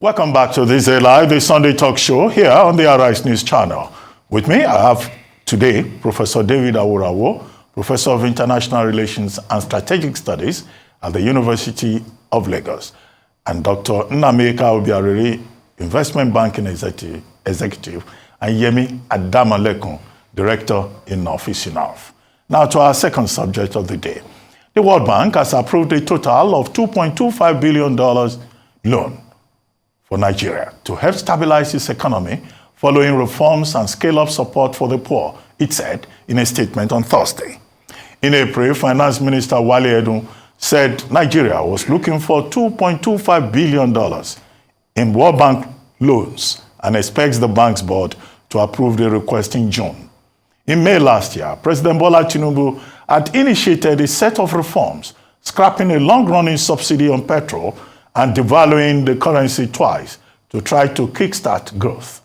Welcome back to This Day Live, the Sunday talk show here on the Arise News channel. With me, I have today Professor David Awurawo, Professor of International Relations and Strategic Studies at the University of Lagos, and Dr. Nnameka Obiariri, Investment Banking Executive, and Yemi Adamalekun, Director in Office Enough. Now to our second subject of the day. The World Bank has approved a total of $2.25 billion loan for Nigeria to help stabilize its economy following reforms and scale-up support for the poor, it said in a statement on Thursday. In April, Finance Minister Wale Edun said Nigeria was looking for $2.25 billion in World Bank loans and expects the bank's board to approve the request in June. In May last year, President Bola Tinubu had initiated a set of reforms, scrapping a long-running subsidy on petrol and devaluing the currency twice to try to kickstart growth.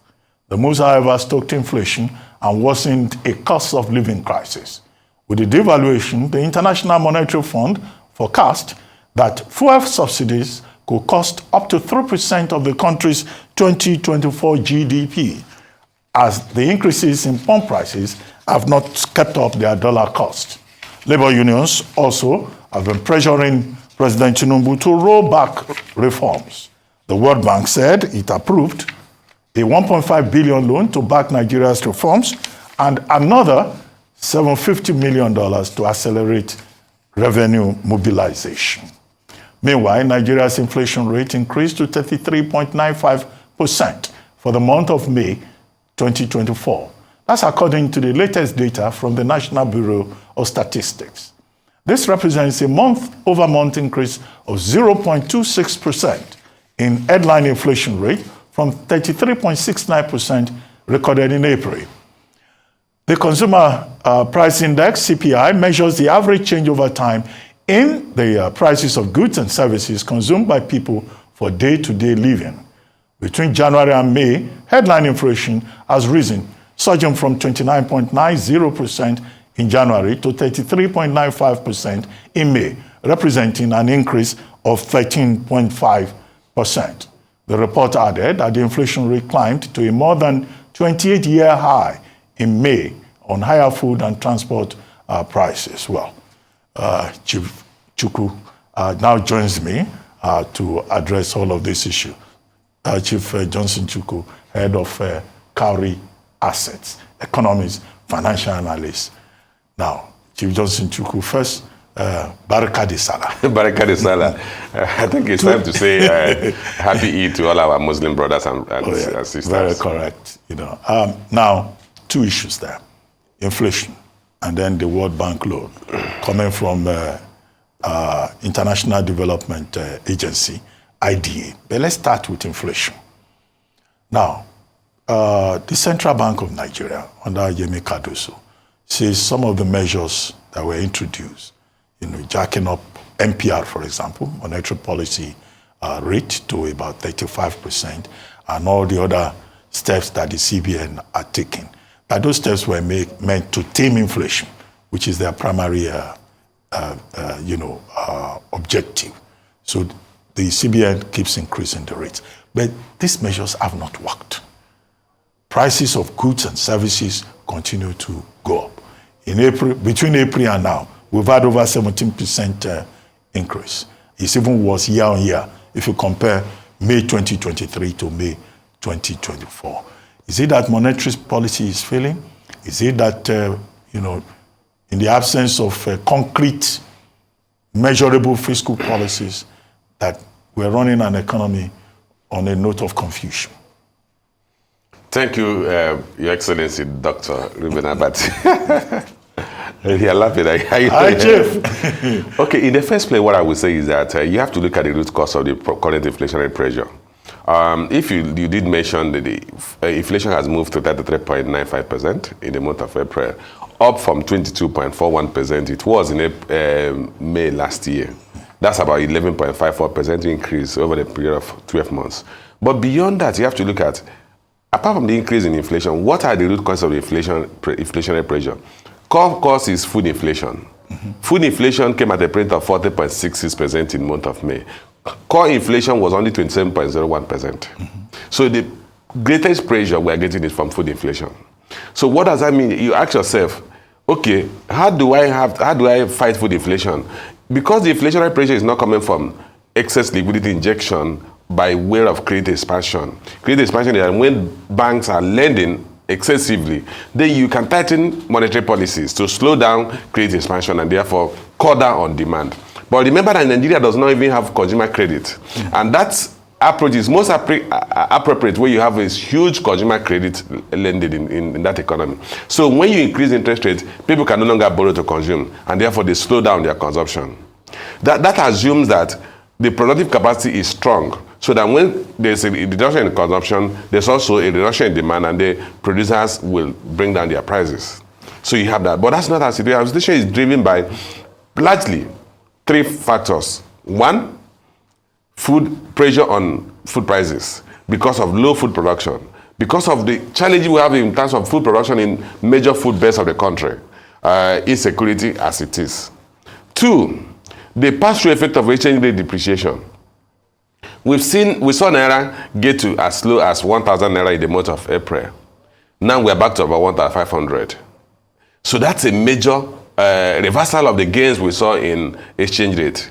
The moves, however, stoked inflation and worsened a cost of living crisis. With the devaluation, the International Monetary Fund forecast that fuel subsidies could cost up to 3% of the country's 2024 GDP, as the increases in pump prices have not kept up their dollar cost. Labor unions also have been pressuring President Tinubu to roll back reforms. The World Bank said it approved a $1.5 billion loan to back Nigeria's reforms and another $750 million to accelerate revenue mobilization. Meanwhile, Nigeria's inflation rate increased to 33.95% for the month of May 2024. That's according to the latest data from the National Bureau of Statistics. This represents a month-over-month increase of 0.26% in headline inflation rate from 33.69% recorded in April. The Consumer Price Index, CPI, measures the average change over time in the prices of goods and services consumed by people for day-to-day living. Between January and May, headline inflation has risen, surging from 29.90% in January to 33.95% in May, representing an increase of 13.5%. The report added that the inflation rate climbed to a more than 28-year high in May on higher food and transport prices. Well, Chief Chukwu now joins me to address all of this issue. Chief Johnson Chukwu, head of Cowrie Assets, economist, financial analyst. Now, Chief Johnson Chukwu, first, Baraka de Salah. Baraka de Salah. I think it's time to say happy Eid to all our Muslim brothers and sisters. Very correct. Now, two issues there. Inflation and then the World Bank loan coming from International Development Agency, IDA. But let's start with inflation. Now, the Central Bank of Nigeria, under Yemi Kadoso, says some of the measures that were introduced, jacking up MPR, for example, monetary policy rate to about 35%, and all the other steps that the CBN are taking. But those steps were meant to tame inflation, which is their primary, objective. So the CBN keeps increasing the rates. But these measures have not worked. Prices of goods and services continue to go up. In April, between April and now, we've had over 17% increase. It's even worse year on year if you compare May 2023 to May 2024. Is it that monetary policy is failing? Is it that, in the absence of concrete, measurable fiscal policies, that we're running an economy on a note of confusion? Thank you, Your Excellency, Dr. Ruben Abati. You're laughing. Hi, Chief. Okay, in the first place, what I would say is that you have to look at the root cause of the current inflationary pressure. If you did mention that the inflation has moved to 33.95% in the month of April, up from 22.41% it was in May last year. That's about 11.54% increase over the period of 12 months. But beyond that, you have to look at, apart from the increase in inflation, what are the root causes of the inflationary pressure? Core cause is food inflation. Mm-hmm. Food inflation came at a rate of 40.66% in the month of May. core inflation was only 27.01%. So the greatest pressure we are getting is from food inflation. So what does that mean? You ask yourself, okay, how do I fight food inflation? Because the inflationary pressure is not coming from excess liquidity injection by way of credit expansion. Credit expansion is when banks are lending excessively, then you can tighten monetary policies to slow down credit expansion and therefore cut down on demand. But remember that Nigeria does not even have consumer credit. And that approach is most appropriate where you have a huge consumer credit lending in that economy. So when you increase interest rates, people can no longer borrow to consume, and therefore they slow down their consumption. That assumes that the productive capacity is strong, so that when there's a reduction in consumption, there's also a reduction in demand, and the producers will bring down their prices. So you have that. But that's not our situation. Our situation is driven by largely 3 factors. 1, food pressure on food prices because of low food production, because of the challenges we have in terms of food production in major food belts of the country, insecurity as it is. 2, the pass-through effect of exchange rate depreciation. We saw Naira get to as low as 1,000 Naira in the month of April. Now we're back to about 1,500. So that's a major reversal of the gains we saw in exchange rate.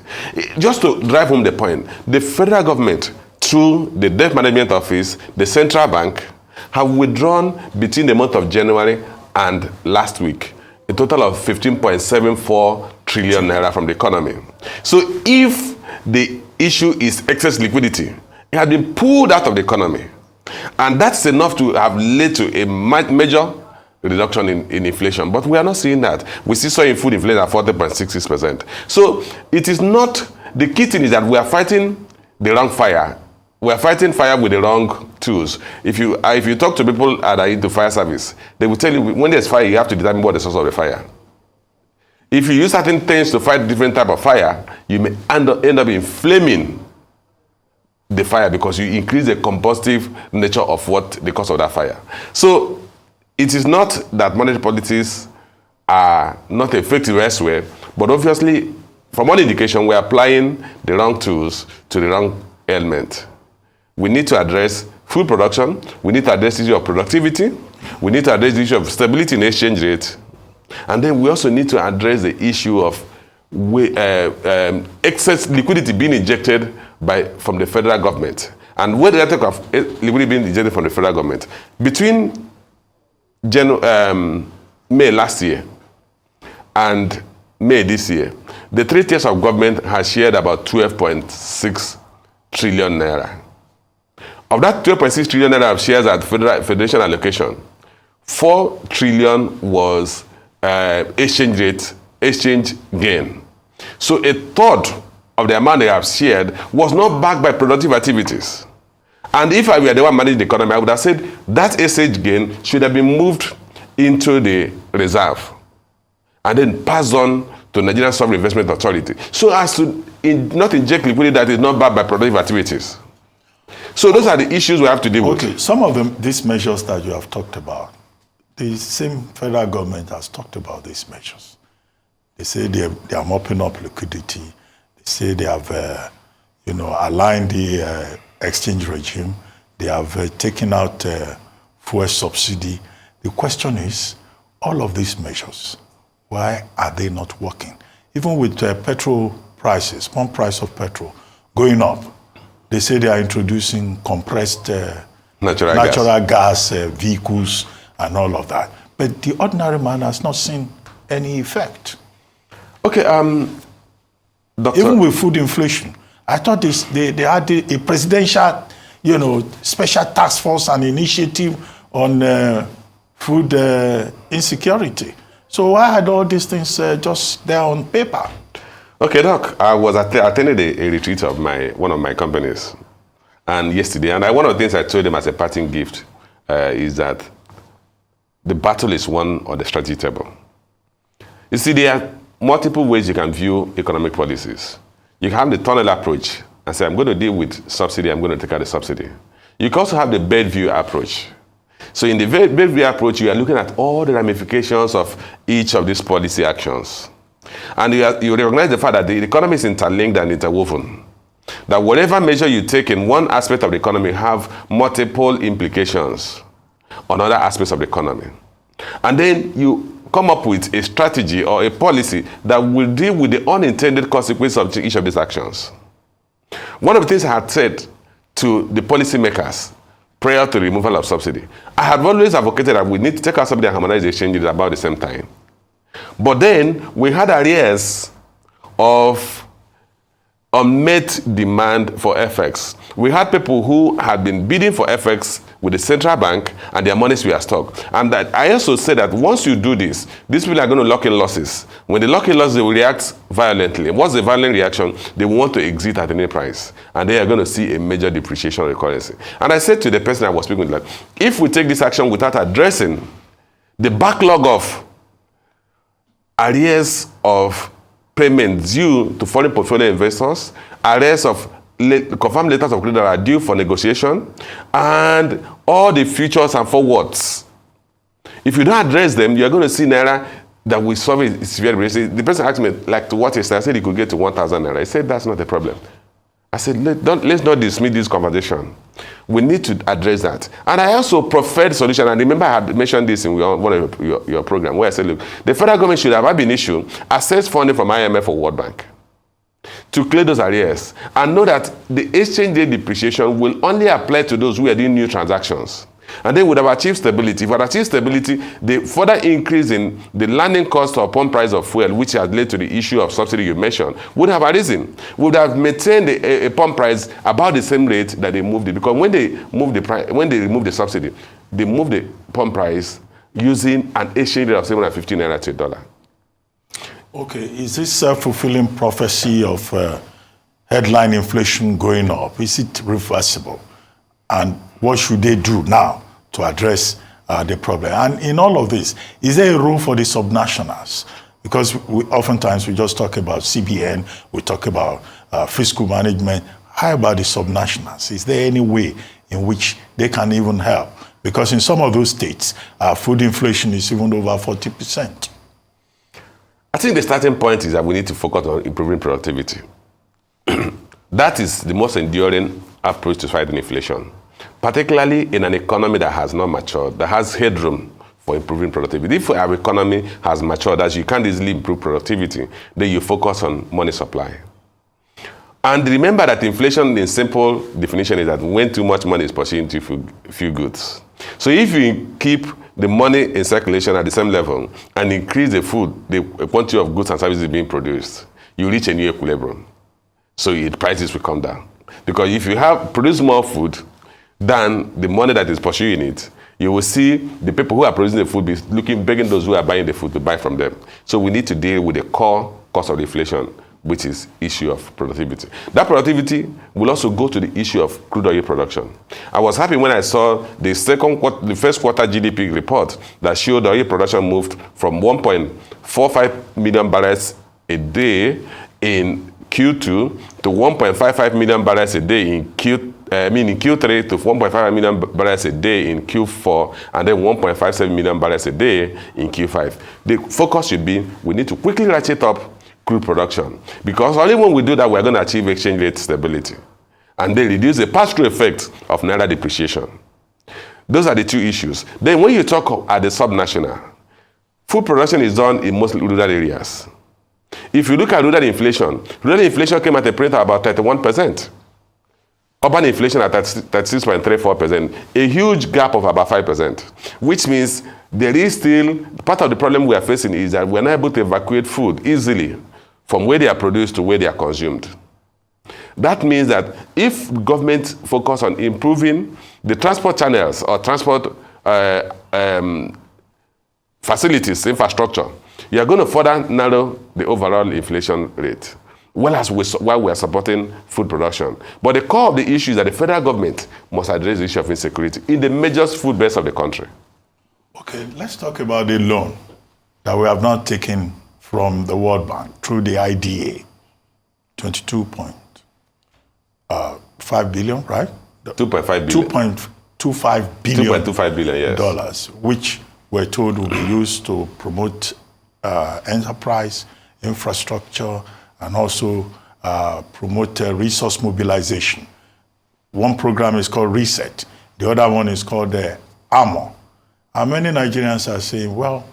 Just to drive home the point, the federal government, through the Debt Management Office, the central bank, have withdrawn between the month of January and last week a total of 15.74 trillion naira from the economy. So if the issue is excess liquidity, it has been pulled out of the economy. And that's enough to have led to a major reduction in inflation. But we are not seeing that. We still saw in food inflation at 40.66%. So it is not, the key thing is that we are fighting the wrong fire. We are fighting fire with the wrong tools. If you talk to people that are into fire service, they will tell you when there's fire, you have to determine what the source of the fire. If you use certain things to fight different type of fire, you may end up inflaming the fire because you increase the combustive nature of the cause of that fire. So it is not that monetary policies are not effective elsewhere, but obviously, from all indication, we're applying the wrong tools to the wrong element. We need to address food production. We need to address the issue of productivity. We need to address the issue of stability in exchange rate. And then we also need to address the issue of excess liquidity being injected from the federal government. And when the topic of liquidity being injected from the federal government, between May last year and May this year, the 3 tiers of government has shared about 12.6 trillion naira. Of that 12.6 trillion naira of shares at federation allocation, 4 trillion was exchange gain. So a third of the amount they have shared was not backed by productive activities. And if I were the one managing the economy, I would have said that exchange gain should have been moved into the reserve and then passed on to Nigerian Sovereign Investment Authority, so as to not inject liquidity that is not backed by productive activities. So those are the issues we have to deal with. Okay, some of these measures that you have talked about, the same federal government has talked about these measures. They say they are mopping up liquidity. They say they have, aligned the exchange regime. They have taken out fuel subsidy. The question is, all of these measures, why are they not working? Even with petrol prices, pump price of petrol going up, they say they are introducing compressed natural gas vehicles and all of that. But the ordinary man has not seen any effect. Okay, Doctor. Even with food inflation, I thought they had a presidential, special task force and initiative on food insecurity. So why had all these things just there on paper? Okay, Doc, I was attending a retreat of one of my companies yesterday, and one of the things I told them as a parting gift is that the battle is won on the strategy table. You see, there are multiple ways you can view economic policies. You can have the tunnel approach and say, I'm going to deal with subsidy, I'm going to take out the subsidy. You can also have the bed view approach. So in the bed view approach, you are looking at all the ramifications of each of these policy actions. And you recognize the fact that the economy is interlinked and interwoven. That whatever measure you take in one aspect of the economy have multiple implications on other aspects of the economy. And then you come up with a strategy or a policy that will deal with the unintended consequences of each of these actions. One of the things I had said to the policymakers prior to the removal of subsidy, I have always advocated that we need to take out subsidy and harmonize the exchange at about the same time. But then we had arrears of unmet demand for FX. We had people who had been bidding for FX with the central bank and their monies were stuck. And that I also said that once you do this, these people are going to lock in losses. When they lock in losses, they will react violently. And what's the violent reaction? They want to exit at any price. And they are going to see a major depreciation of the currency. And I said to the person I was speaking with, like, if we take this action without addressing the backlog of arrears of payments due to foreign portfolio investors, arrears of confirmed letters of credit that are due for negotiation, and all the futures and forwards. If you don't address them, you're going to see Naira that will solve it severely. The person asked me, like, to what extent? I said he could get to 1,000 Naira. I said, that's not a problem. I said, let's not dismiss this conversation. We need to address that. And I also preferred solution. And remember, I had mentioned this in one of your program, where I said, look, the federal government should have been issued access funding from IMF or World Bank to clear those arrears, and know that the exchange rate depreciation will only apply to those who are doing new transactions. And they would have achieved stability. If we had achieved stability, the further increase in the landing cost or pump price of fuel, which has led to the issue of subsidy you mentioned, would have arisen. Would have maintained a pump price about the same rate that they moved it. Because when they moved the price, when they removed the subsidy, they moved the pump price using an exchange rate of 750 Naira to $1. Okay, is this self-fulfilling prophecy of headline inflation going up? Is it reversible? And what should they do now to address the problem? And in all of this, is there a role for the subnationals? Because oftentimes we just talk about CBN, we talk about fiscal management. How about the subnationals? Is there any way in which they can even help? Because in some of those states, food inflation is even over 40%. I think the starting point is that we need to focus on improving productivity. That is the most enduring approach to fighting inflation, particularly in an economy that has not matured, that has headroom for improving productivity. If our economy has matured, as you can't easily improve productivity, then you focus on money supply. And remember that inflation, in simple definition, is that when too much money is pursuing too few goods. So if you keep the money in circulation at the same level and increase the quantity of goods and services being produced, you reach a new equilibrium. So the prices will come down. Because if you produce more food than the money that is pursuing it, you will see the people who are producing the food begging those who are buying the food to buy from them. So we need to deal with the core cause of the inflation, which is issue of productivity. That productivity will also go to the issue of crude oil production. I was happy when I saw the first quarter GDP report that showed oil production moved from 1.45 million barrels a day in Q2 to 1.55 million barrels a day in Q3 to 1.5 million barrels a day in Q4, and then 1.57 million barrels a day in Q5. The focus should be, we need to quickly ratchet up crude production, because only when we do that, we're going to achieve exchange rate stability and then reduce the pass-through effect of Naira depreciation. Those are the two issues. Then when you talk at the subnational, food production is done in most rural areas. If you look at rural inflation came at a rate of about 31%. Urban inflation at 36.34%, a huge gap of about 5%, which means there is still, part of the problem we are facing is that we're not able to evacuate food easily from where they are produced to where they are consumed. That means that if government focus on improving the transport channels or transport facilities, infrastructure, you are going to further narrow the overall inflation rate, while we are supporting food production. But the core of the issue is that the federal government must address the issue of insecurity in the major food base of the country. Okay, let's talk about the loan that we have not taken from the World Bank through the IDA, 22.5 billion, right? 2.5 billion. 2.25 billion. 2.25 billion, yes. Dollars, which we're told will be used to promote enterprise, infrastructure, and also promote resource mobilization. One program is called Reset. The other one is called Armor. And many Nigerians are saying, well,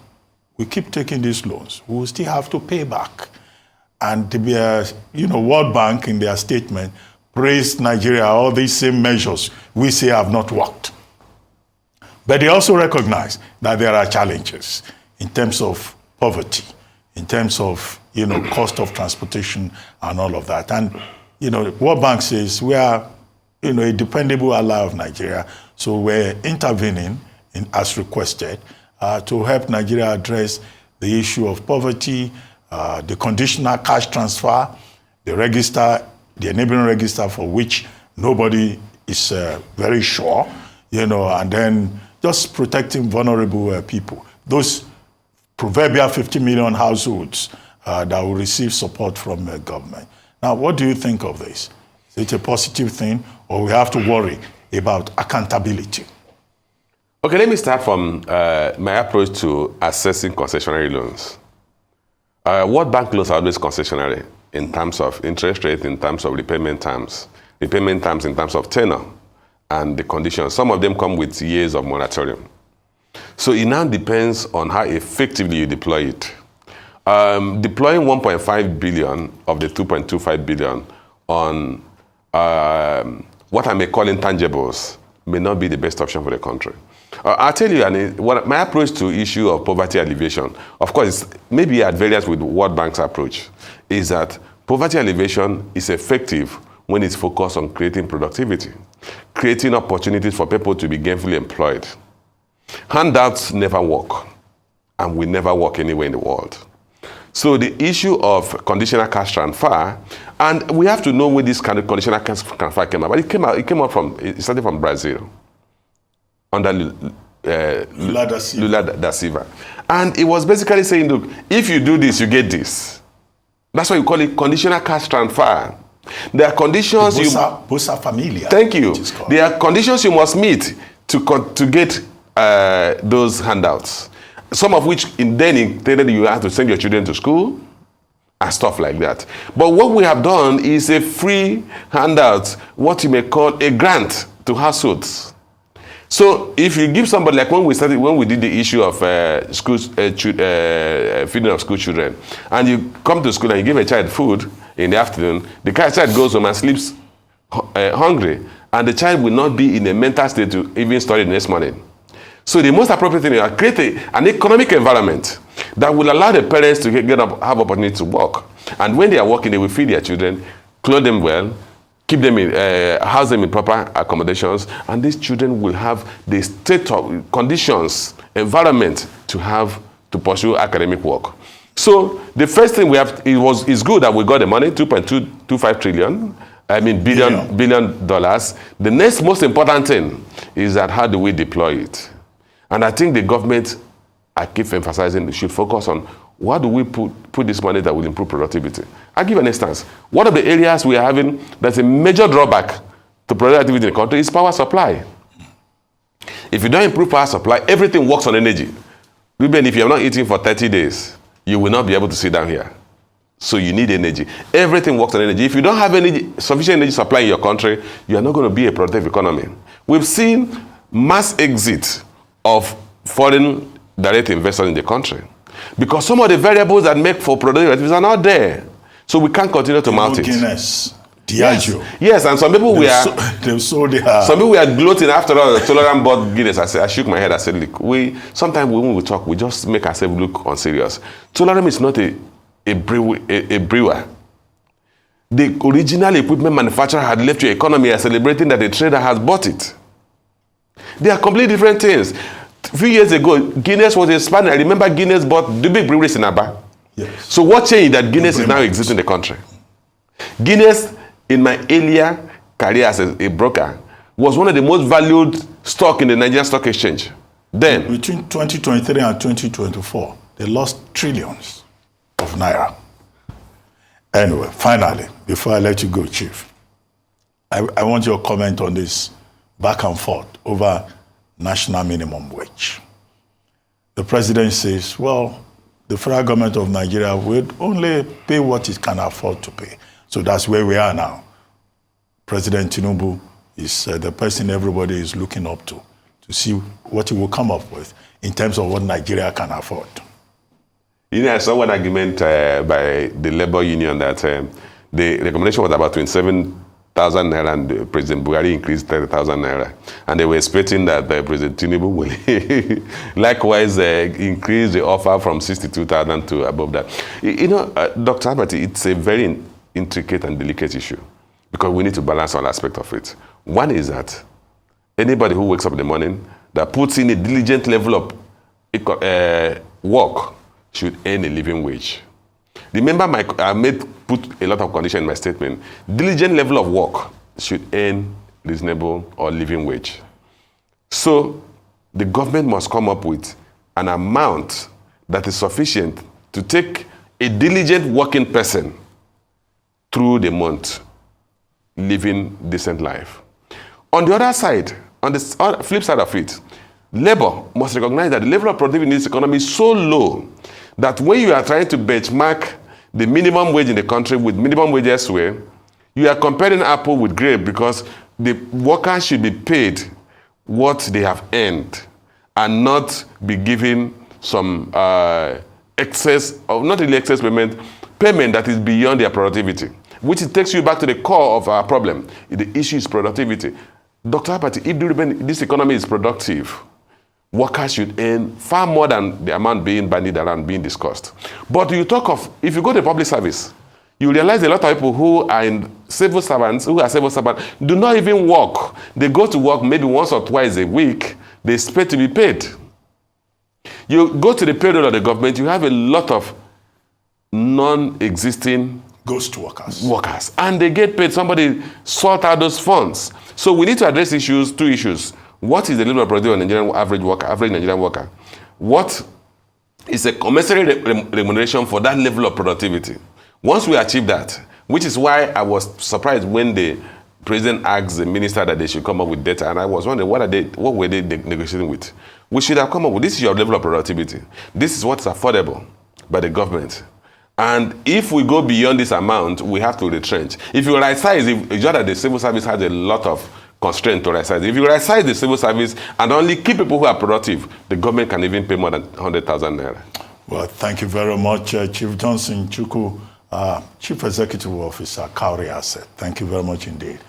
we keep taking these loans. We will still have to pay back. And World Bank in their statement praised Nigeria, all these same measures we say have not worked. But they also recognize that there are challenges in terms of poverty, in terms of cost of transportation and all of that. And World Bank says we are a dependable ally of Nigeria, so we're intervening as requested to help Nigeria address the issue of poverty, the conditional cash transfer, the enabling register for which nobody is very sure, and then just protecting vulnerable people. Those proverbial 50 million households that will receive support from the government. Now, what do you think of this? Is it a positive thing, or we have to worry about accountability? Okay, let me start from my approach to assessing concessionary loans. World Bank loans are always concessionary in terms of interest rate, in terms of repayment terms in terms of tenor, and the conditions. Some of them come with years of moratorium. So it now depends on how effectively you deploy it. Deploying 1.5 billion of the 2.25 billion on what I may call intangibles may not be the best option for the country. I'll tell you, my approach to issue of poverty alleviation, of course, maybe at variance with World Bank's approach, is that poverty alleviation is effective when it's focused on creating productivity, creating opportunities for people to be gainfully employed. Handouts never work, and will never work anywhere in the world. So the issue of conditional cash transfer, and we have to know where this kind of conditional cash transfer came about. It started from Brazil under Lula da Silva. And it was basically saying, look, if you do this, you get this. That's why you call it conditional cash transfer. There are conditions Bosa Familia. Thank you. There are conditions you must meet to get those handouts. Some of which then intended you have to send your children to school and stuff like that. But what we have done is a free handout, what you may call a grant to households. So if you give somebody, like when we did the issue of feeding of school children, and you come to school and you give a child food in the afternoon, the child goes home and sleeps hungry, and the child will not be in a mental state to even study the next morning. So the most appropriate thing is create an economic environment that will allow the parents to have opportunity to work. And when they are working, they will feed their children, clothe them well, keep them house them in proper accommodations, and these children will have the state of conditions, environment to pursue academic work. So the first thing it's good that we got the money, $2.25 trillion. billion dollars. The next most important thing is that how do we deploy it? And I think the government, I keep emphasizing, should focus on where do we put this money that will improve productivity. I'll give an instance. One of the areas we are having that's a major drawback to productivity in the country is power supply. If you don't improve power supply, everything works on energy. Even if you're not eating for 30 days, you will not be able to sit down here. So you need energy. Everything works on energy. If you don't have sufficient energy supply in your country, you are not going to be a productive economy. We've seen mass exit of foreign direct investors in the country because some of the variables that make for productive activities are not there. So we can't continue to mount it. Guinness, Diageo. Yes, and some people some people were gloating after all. Tolerant bought Guinness. I shook my head. I said, look, sometimes when we talk, we just make ourselves look unserious. Tolerant is not a brewer. The original equipment manufacturer had left your economy and celebrating that a trader has bought it. They are completely different things. A few years ago, Guinness was expanding. I remember Guinness bought the big breweries in Aba. Yes. So what changed that Guinness is now existing in the country? Guinness, in my earlier career as a broker, was one of the most valued stock in the Nigerian Stock Exchange. Then, between 2023 and 2024, they lost trillions of naira. Anyway, finally, before I let you go, Chief, I want your comment on this back and forth over national minimum wage. The president says, well, the federal government of Nigeria will only pay what it can afford to pay. So that's where we are now. President Tinubu is the person everybody is looking up to see what he will come up with in terms of what Nigeria can afford. You know, I saw one argument by the labor union that the recommendation was about 27,000 naira and President Buhari increased 30,000 naira. And they were expecting that President Tinubu will likewise increase the offer from 62,000 to above that. You know, Dr. Abati, it's a very intricate and delicate issue because we need to balance all aspects of it. One is that anybody who wakes up in the morning that puts in a diligent level of work should earn a living wage. Remember, I put a lot of conditions in my statement. Diligent level of work should earn reasonable or living wage. So the government must come up with an amount that is sufficient to take a diligent working person through the month, living decent life. On the other side, on the flip side of it, labor must recognize that the level of productivity in this economy is so low that when you are trying to benchmark the minimum wage in the country with minimum wage elsewhere, you are comparing apple with grape because the workers should be paid what they have earned and not be given some excess, or not really excess payment that is beyond their productivity, which takes you back to the core of our problem. The issue is productivity. Dr. Apati, if this economy is productive, workers should earn far more than the amount being bandied around, being discussed. But you talk of, if you go to public service, you realize a lot of people who are civil servants, do not even work. They go to work maybe once or twice a week. They expect to be paid. You go to the payroll of the government, you have a lot of non-existing ghost workers. And they get paid. Somebody sort out those funds. So we need to address two issues. What is the level of productivity of an average Nigerian worker? What is a commensurate remuneration for that level of productivity? Once we achieve that, which is why I was surprised when the president asked the minister that they should come up with data, and I was wondering what were they negotiating with? We should have come up with, this is your level of productivity. This is what's affordable by the government. And if we go beyond this amount, we have to retrench. If you right size, it's just that the civil service has a lot of constraint to right size. If you right size the civil service and only keep people who are productive, the government can even pay more than 100,000 naira. Well, thank you very much, Chief Johnson Chukwu, Chief Executive Officer, Cowrie Asset. Thank you very much indeed.